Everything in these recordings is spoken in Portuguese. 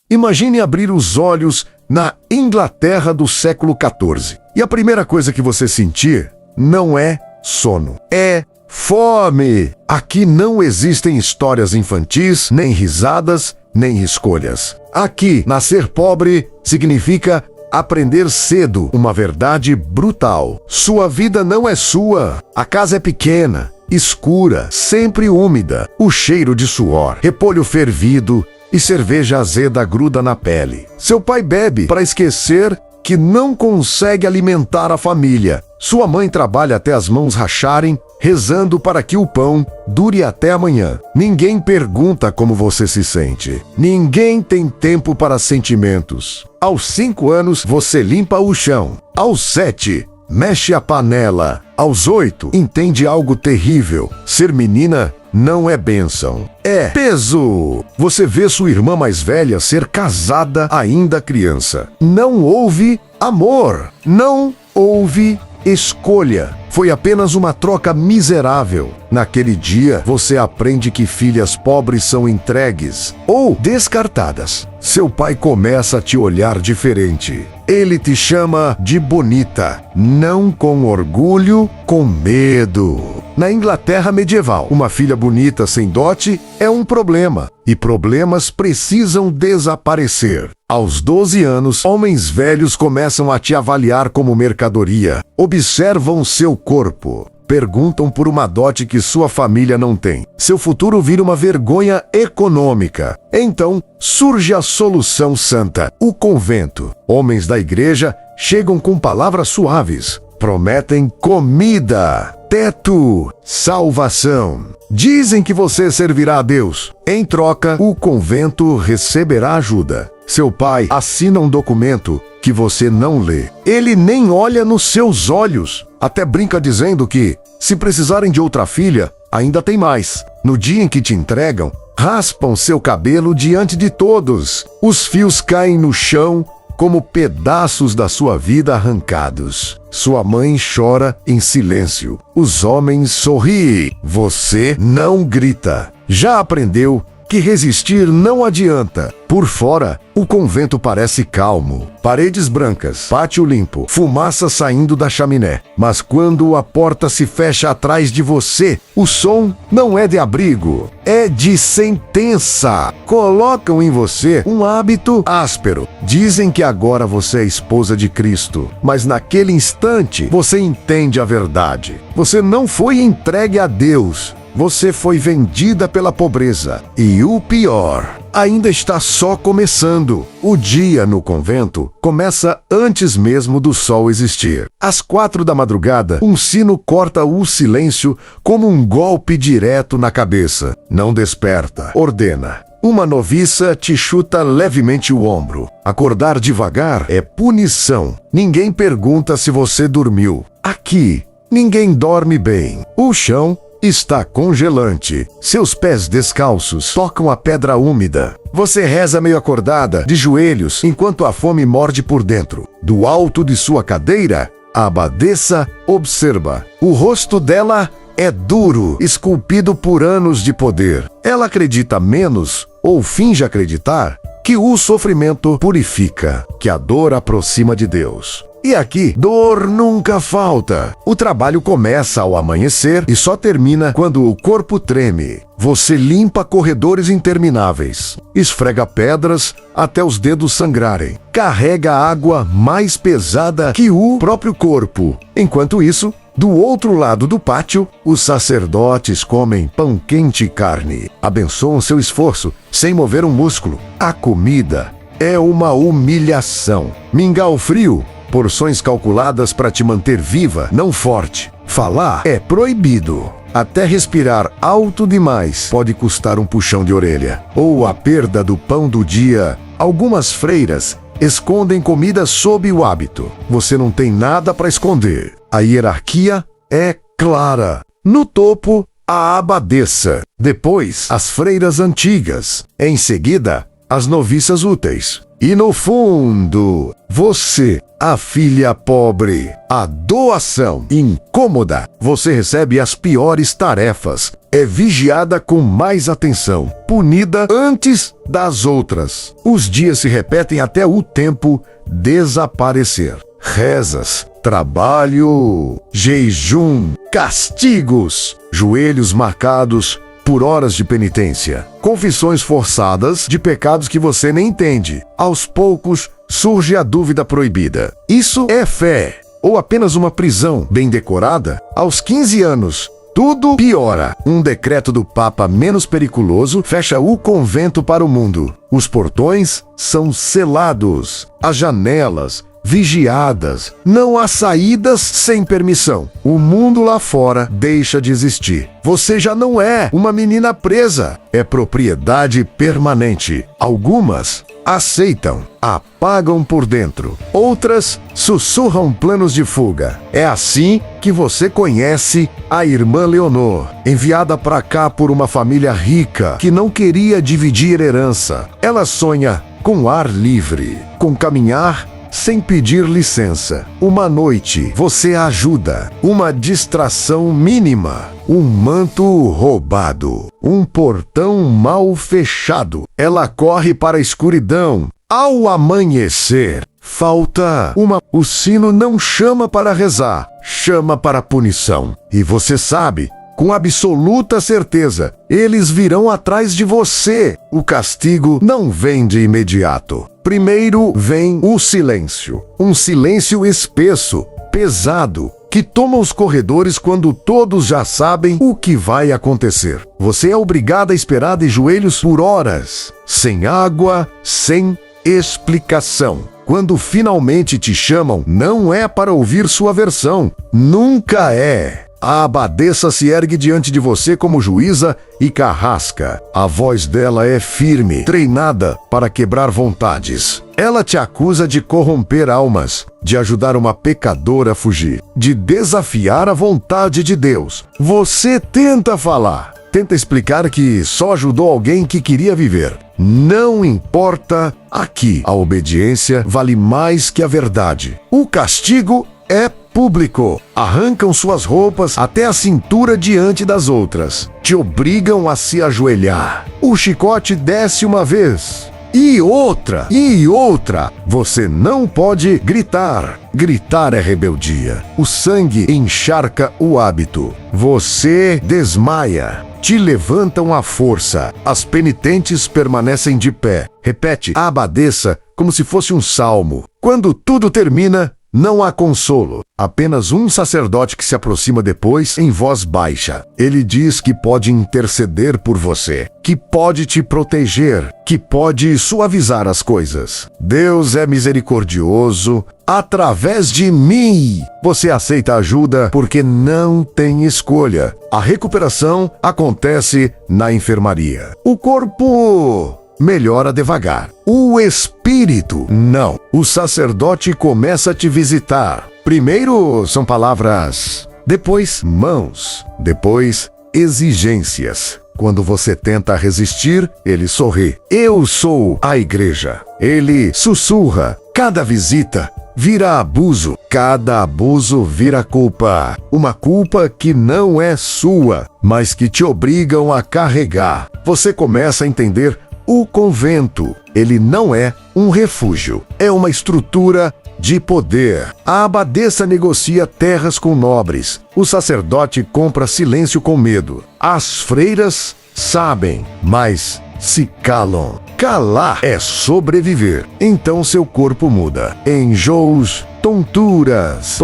Imagine abrir os olhos na Inglaterra do século XIV. E a primeira coisa que você sentir não é sono, é fome. Aqui não existem histórias infantis, nem risadas, nem escolhas. Aqui, nascer pobre significa aprender cedo uma verdade brutal. Sua vida não é sua. A casa é pequena, escura, sempre úmida. O cheiro de suor, repolho fervido e cerveja azeda gruda na pele. Seu pai bebe para esquecer que não consegue alimentar a família. Sua mãe trabalha até as mãos racharem, rezando para que o pão dure até amanhã. Ninguém pergunta como você se sente. Ninguém tem tempo para sentimentos. Aos 5 anos, você limpa o chão. Aos 7, mexe a panela. Aos 8, entende algo terrível. Ser menina não é bênção, é peso. Você vê sua irmã mais velha ser casada ainda criança. Não houve amor. Não houve escolha. Foi apenas uma troca miserável. Naquele dia, você aprende que filhas pobres são entregues ou descartadas. Seu pai começa a te olhar diferente. Ele te chama de bonita, não com orgulho, com medo. Na Inglaterra medieval, uma filha bonita sem dote é um problema, e problemas precisam desaparecer. Aos 12 anos, homens velhos começam a te avaliar como mercadoria. Observam seu corpo. Perguntam por uma dote que sua família não tem. Seu futuro vira uma vergonha econômica. Então, surge a solução santa, o convento. Homens da igreja chegam com palavras suaves. Prometem comida, teto, salvação. Dizem que você servirá a Deus. Em troca, o convento receberá ajuda. Seu pai assina um documento que você não lê. Ele nem olha nos seus olhos. Até brinca dizendo que, se precisarem de outra filha, ainda tem mais. No dia em que te entregam, raspam seu cabelo diante de todos. Os fios caem no chão como pedaços da sua vida arrancados. Sua mãe chora em silêncio. Os homens sorriem. Você não grita. Já aprendeu que resistir não adianta. Por fora, o convento parece calmo. Paredes brancas, pátio limpo, fumaça saindo da chaminé. Mas quando a porta se fecha atrás de você, o som não é de abrigo, é de sentença. Colocam em você um hábito áspero. Dizem que agora você é esposa de Cristo. Mas naquele instante, você entende a verdade. Você não foi entregue a Deus. Você foi vendida pela pobreza. E o pior, ainda está só começando. O dia no convento começa antes mesmo do sol existir. Às 4 da madrugada, um sino corta o silêncio como um golpe direto na cabeça. Não desperta, ordena. Uma noviça te chuta levemente o ombro. Acordar devagar é punição. Ninguém pergunta se você dormiu. Aqui, ninguém dorme bem. O chão está congelante. Seus pés descalços tocam a pedra úmida. Você reza meio acordada, de joelhos, enquanto a fome morde por dentro. Do alto de sua cadeira, a abadesa observa. O rosto dela é duro, esculpido por anos de poder. Ela acredita menos, ou finge acreditar, que o sofrimento purifica, que a dor aproxima de Deus. E aqui, dor nunca falta. O trabalho começa ao amanhecer e só termina quando o corpo treme. Você limpa corredores intermináveis, esfrega pedras até os dedos sangrarem, carrega água mais pesada que o próprio corpo. Enquanto isso, do outro lado do pátio, os sacerdotes comem pão quente e carne. Abençoam seu esforço, sem mover um músculo. A comida é uma humilhação. Mingau frio, porções calculadas para te manter viva, não forte. Falar é proibido. Até respirar alto demais pode custar um puxão de orelha. Ou a perda do pão do dia. Algumas freiras escondem comida sob o hábito. Você não tem nada para esconder. A hierarquia é clara. No topo, a abadesa. Depois, as freiras antigas. Em seguida, as noviças úteis. E no fundo, você, a filha pobre, a doação incômoda, você recebe as piores tarefas, é vigiada com mais atenção, punida antes das outras. Os dias se repetem até o tempo desaparecer. Rezas, trabalho, jejum, castigos, joelhos marcados por horas de penitência, confissões forçadas de pecados que você nem entende. Aos poucos surge a dúvida proibida. Isso é fé ou apenas uma prisão bem decorada? Aos 15 anos, tudo piora. Um decreto do Papa menos periculoso fecha o convento para o mundo. Os portões são selados, as janelas vigiadas. Não há saídas sem permissão. O mundo lá fora deixa de existir. Você já não é uma menina presa. É propriedade permanente. Algumas aceitam, apagam por dentro. Outras sussurram planos de fuga. É assim que você conhece a irmã Leonor, enviada para cá por uma família rica que não queria dividir herança. Ela sonha com ar livre, com caminhar sem pedir licença. Uma noite você a ajuda, uma distração mínima, um manto roubado, um portão mal fechado. Ela corre para a escuridão. Ao amanhecer, falta uma. O sino não chama para rezar, chama para punição. E você sabe, com absoluta certeza, eles virão atrás de você. O castigo não vem de imediato. Primeiro vem o silêncio. Um silêncio espesso, pesado, que toma os corredores quando todos já sabem o que vai acontecer. Você é obrigado a esperar de joelhos por horas, sem água, sem explicação. Quando finalmente te chamam, não é para ouvir sua versão. Nunca é. A abadesa se ergue diante de você como juíza e carrasca. A voz dela é firme, treinada para quebrar vontades. Ela te acusa de corromper almas, de ajudar uma pecadora a fugir, de desafiar a vontade de Deus. Você tenta falar, tenta explicar que só ajudou alguém que queria viver. Não importa, aqui a obediência vale mais que a verdade. O castigo é público. Arrancam suas roupas até a cintura diante das outras. Te obrigam a se ajoelhar. O chicote desce uma vez. E outra. Você não pode gritar. Gritar é rebeldia. O sangue encharca o hábito. Você desmaia. Te levantam à força. As penitentes permanecem de pé. Repete a abadesa como se fosse um salmo. Quando tudo termina, não há consolo, apenas um sacerdote que se aproxima depois em voz baixa. Ele diz que pode interceder por você, que pode te proteger, que pode suavizar as coisas. Deus é misericordioso. Através de mim, você aceita ajuda porque não tem escolha. A recuperação acontece na enfermaria. O corpo melhora devagar. O espírito, não. O sacerdote começa a te visitar. Primeiro são palavras, depois mãos, depois exigências. Quando você tenta resistir, ele sorri. Eu sou a igreja. Ele sussurra. Cada visita vira abuso. Cada abuso vira culpa. Uma culpa que não é sua, mas que te obrigam a carregar. Você começa a entender o convento. Ele não é um refúgio, é uma estrutura de poder. A abadesa negocia terras com nobres. O sacerdote compra silêncio com medo. As freiras sabem, mas se calam. Calar é sobreviver. Então seu corpo muda. Enjoos, tonturas.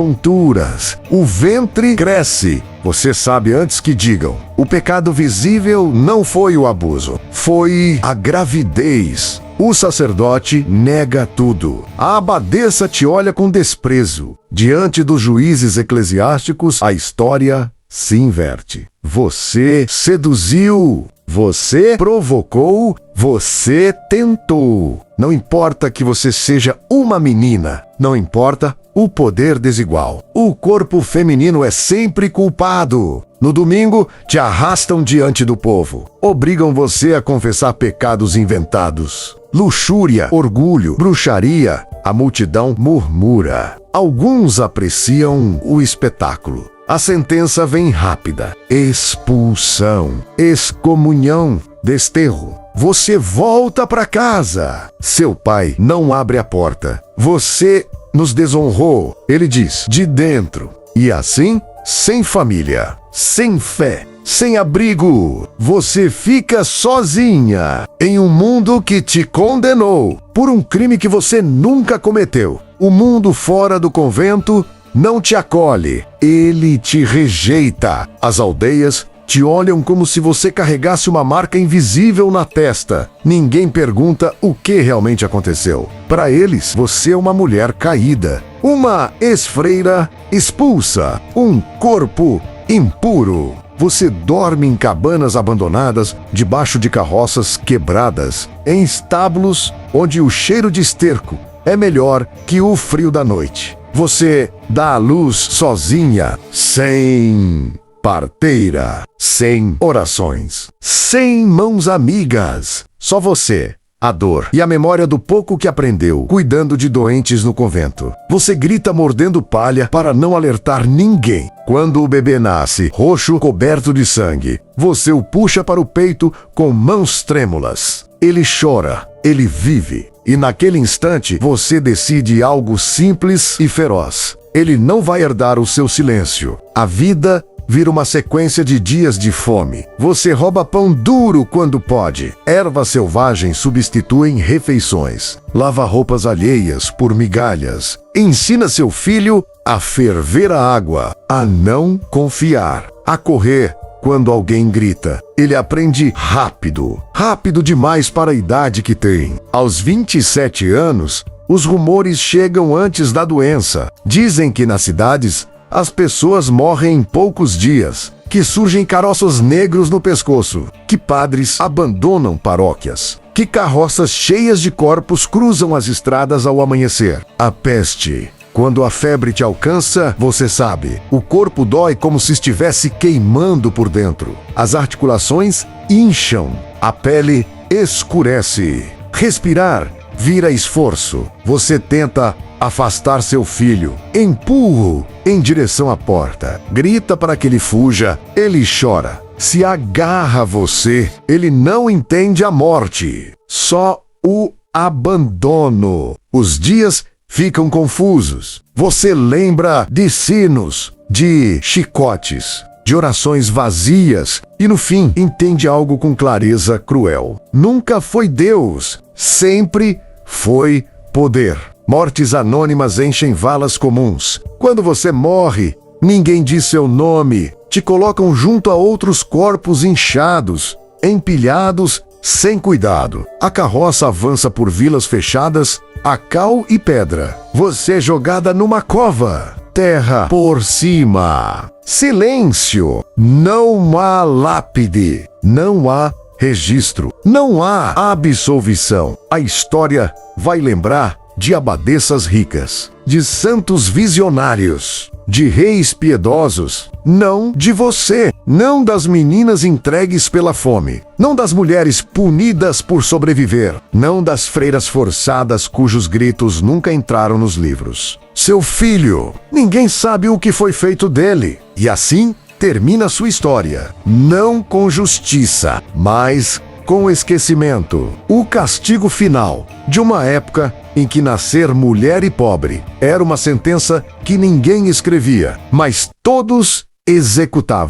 O ventre cresce. Você sabe antes que digam. O pecado visível não foi o abuso, foi a gravidez. O sacerdote nega tudo. A abadesa te olha com desprezo. Diante dos juízes eclesiásticos, a história se inverte. Você seduziu. Você provocou, você tentou. Não importa que você seja uma menina, não importa o poder desigual. O corpo feminino é sempre culpado. No domingo, te arrastam diante do povo. Obrigam você a confessar pecados inventados. luxúria, orgulho, bruxaria, a multidão murmura. Alguns apreciam o espetáculo. A sentença vem rápida: expulsão, excomunhão, desterro. Você volta para casa. Seu pai não abre a porta. Você nos desonrou, ele diz, de dentro. E assim, sem família, sem fé, sem abrigo, você fica sozinha em um mundo que te condenou por um crime que você nunca cometeu. O mundo fora do convento não te acolhe, ele te rejeita. As aldeias te olham como se você carregasse uma marca invisível na testa. Ninguém pergunta o que realmente aconteceu. Para eles, você é uma mulher caída, uma ex-freira expulsa, um corpo impuro. Você dorme em cabanas abandonadas, debaixo de carroças quebradas, em estábulos onde o cheiro de esterco é melhor que o frio da noite. Você dá à luz sozinha, sem parteira, sem orações, sem mãos amigas. Só você, a dor e a memória do pouco que aprendeu cuidando de doentes no convento. Você grita mordendo palha para não alertar ninguém. Quando o bebê nasce, roxo, coberto de sangue, você o puxa para o peito com mãos trêmulas. Ele chora, ele vive. E naquele instante, você decide algo simples e feroz. Ele não vai herdar o seu silêncio. A vida vira uma sequência de dias de fome. Você rouba pão duro quando pode. Ervas selvagens substituem refeições. Lava roupas alheias por migalhas. Ensina seu filho a ferver a água, a não confiar, a correr quando alguém grita. Ele aprende rápido, rápido demais para a idade que tem. Aos 27 anos, os rumores chegam antes da doença. Dizem que nas cidades, as pessoas morrem em poucos dias, que surgem caroços negros no pescoço, que padres abandonam paróquias, que carroças cheias de corpos cruzam as estradas ao amanhecer. A peste. Quando a febre te alcança, você sabe, o corpo dói como se estivesse queimando por dentro. As articulações incham, a pele escurece. Respirar vira esforço. Você tenta afastar seu filho. Empurro em direção à porta. Grita para que ele fuja. Ele chora. Se agarra a você. Ele não entende a morte. Só o abandono. Os dias ficam confusos. Você lembra de sinos, de chicotes, de orações vazias e, no fim, entende algo com clareza cruel. Nunca foi Deus. Sempre foi poder. Mortes anônimas enchem valas comuns. Quando você morre, ninguém diz seu nome. Te colocam junto a outros corpos inchados, empilhados, sem cuidado. A carroça avança por vilas fechadas, a cal e pedra. Você é jogada numa cova. Terra por cima. Silêncio. Não há lápide. Não há registro. Não há absolvição. A história vai lembrar de abadesas ricas, de santos visionários, de reis piedosos, não de você, não das meninas entregues pela fome, não das mulheres punidas por sobreviver, não das freiras forçadas cujos gritos nunca entraram nos livros. Seu filho, ninguém sabe o que foi feito dele. E assim termina sua história, não com justiça, mas com esquecimento. O castigo final de uma época em que nascer mulher e pobre era uma sentença que ninguém escrevia, mas todos executavam.